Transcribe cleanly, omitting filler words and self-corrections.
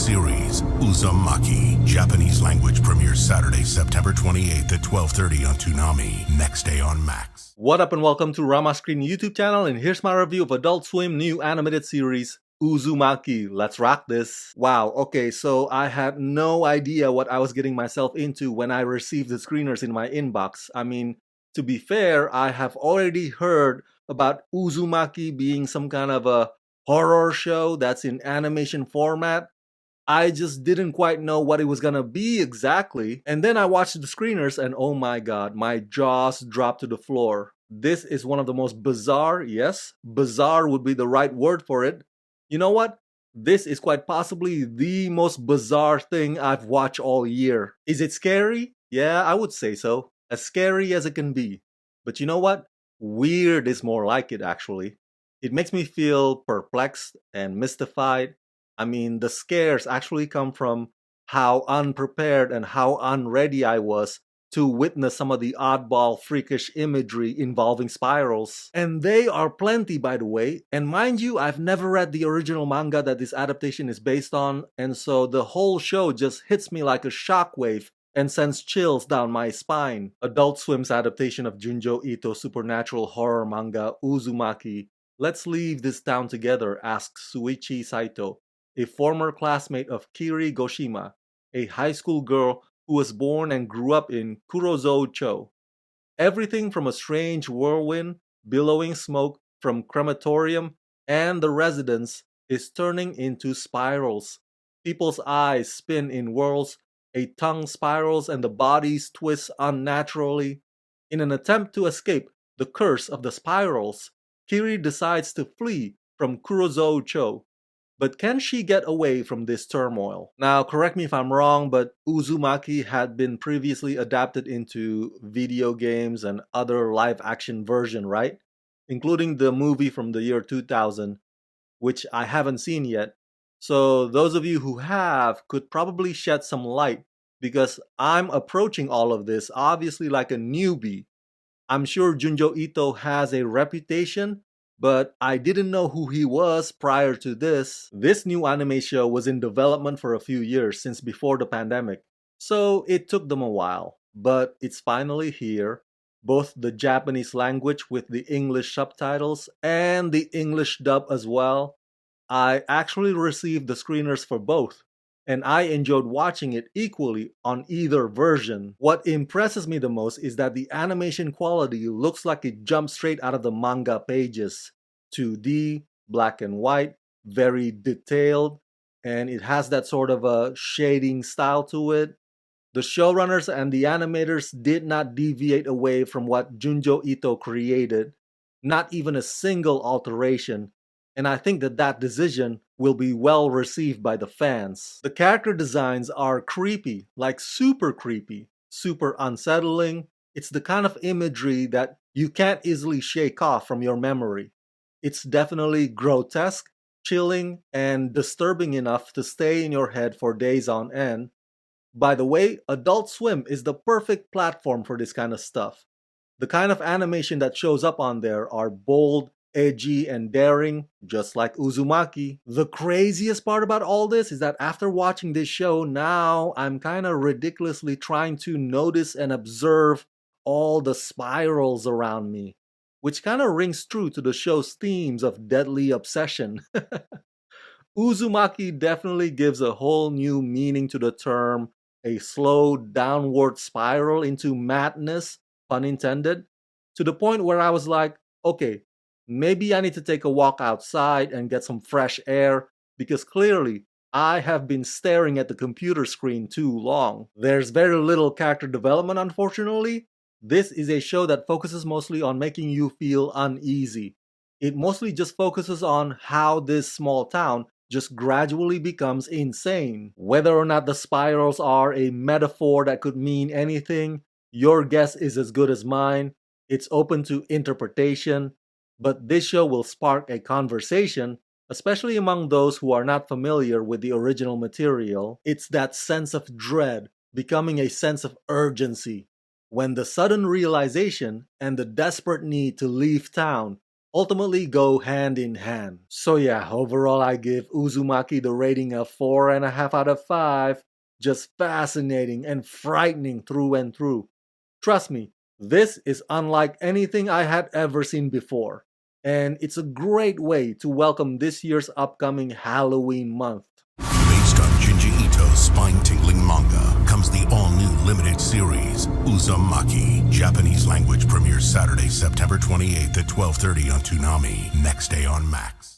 Miniseries, Uzumaki. Japanese language premieres Saturday, September 28th at 12:30 on Toonami. Next day on Max. What up and welcome to Rama Screen YouTube channel, and here's my review of Adult Swim new animated series, Uzumaki. Let's rock this. Wow, okay, so I had no idea what I was getting myself into when I received the screeners in my inbox. I mean, to be fair, I have already heard about Uzumaki being some kind of a horror show that's in animation format. I just didn't quite know what it was gonna be exactly. And then I watched the screeners and oh my god, my jaws dropped to the floor. This is one of the most bizarre, yes, bizarre would be the right word for it. You know what? This is quite possibly the most bizarre thing I've watched all year. Is it scary? Yeah, I would say so. As scary as it can be. But you know what? Weird is more like it actually. It makes me feel perplexed and mystified. I mean, the scares actually come from how unprepared and how unready I was to witness some of the oddball, freakish imagery involving spirals. And they are plenty, by the way. And mind you, I've never read the original manga that this adaptation is based on, and so the whole show just hits me like a shockwave and sends chills down my spine. Adult Swim's adaptation of Junjo Ito's supernatural horror manga, Uzumaki. Let's leave this town together, asks Suichi Saito, a former classmate of Kiri Goshima, a high school girl who was born and grew up in Kurozo-cho. Everything from a strange whirlwind, billowing smoke from crematorium, and the residence is turning into spirals. People's eyes spin in whirls, a tongue spirals, and the bodies twist unnaturally. In an attempt to escape the curse of the spirals, Kiri decides to flee from Kurozo-cho. But can she get away from this turmoil? Now, correct me if I'm wrong, but Uzumaki had been previously adapted into video games and other live-action version, right? Including the movie from the year 2000, which I haven't seen yet. So those of you who have could probably shed some light, because I'm approaching all of this obviously like a newbie. I'm sure Junjo Ito has a reputation, but I didn't know who he was prior to this. This new anime show was in development for a few years since before the pandemic, so it took them a while. But it's finally here, both the Japanese language with the English subtitles and the English dub as well. I actually received the screeners for both, and I enjoyed watching it equally on either version. What impresses me the most is that the animation quality looks like it jumped straight out of the manga pages. 2D, black and white, very detailed, and it has that sort of a shading style to it. The showrunners and the animators did not deviate away from what Junjo Ito created, not even a single alteration. And I think that decision will be well received by the fans. The character designs are creepy, like super creepy, super unsettling. It's the kind of imagery that you can't easily shake off from your memory. It's definitely grotesque, chilling, and disturbing enough to stay in your head for days on end. By the way, Adult Swim is the perfect platform for this kind of stuff. The kind of animation that shows up on there are bold, edgy, and daring, just like Uzumaki. The craziest part about all this is that after watching this show, now I'm kinda ridiculously trying to notice and observe all the spirals around me, which kinda rings true to the show's themes of deadly obsession. Uzumaki definitely gives a whole new meaning to the term, a slow downward spiral into madness, pun intended, to the point where I was like, okay, maybe I need to take a walk outside and get some fresh air, because clearly I have been staring at the computer screen too long. There's very little character development, unfortunately. This is a show that focuses mostly on making you feel uneasy. It mostly just focuses on how this small town just gradually becomes insane. Whether or not the spirals are a metaphor that could mean anything, your guess is as good as mine. It's open to interpretation. But this show will spark a conversation, especially among those who are not familiar with the original material. It's that sense of dread becoming a sense of urgency, when the sudden realization and the desperate need to leave town ultimately go hand in hand. So yeah, overall I give Uzumaki the rating of 4.5 out of 5. Just fascinating and frightening through and through. Trust me, this is unlike anything I had ever seen before. And it's a great way to welcome this year's upcoming Halloween month. Based on Junji Ito's spine-tingling manga comes the all-new limited series, Uzumaki. Japanese language premieres Saturday, September 28th at 12:30 on Toonami. Next day on Max.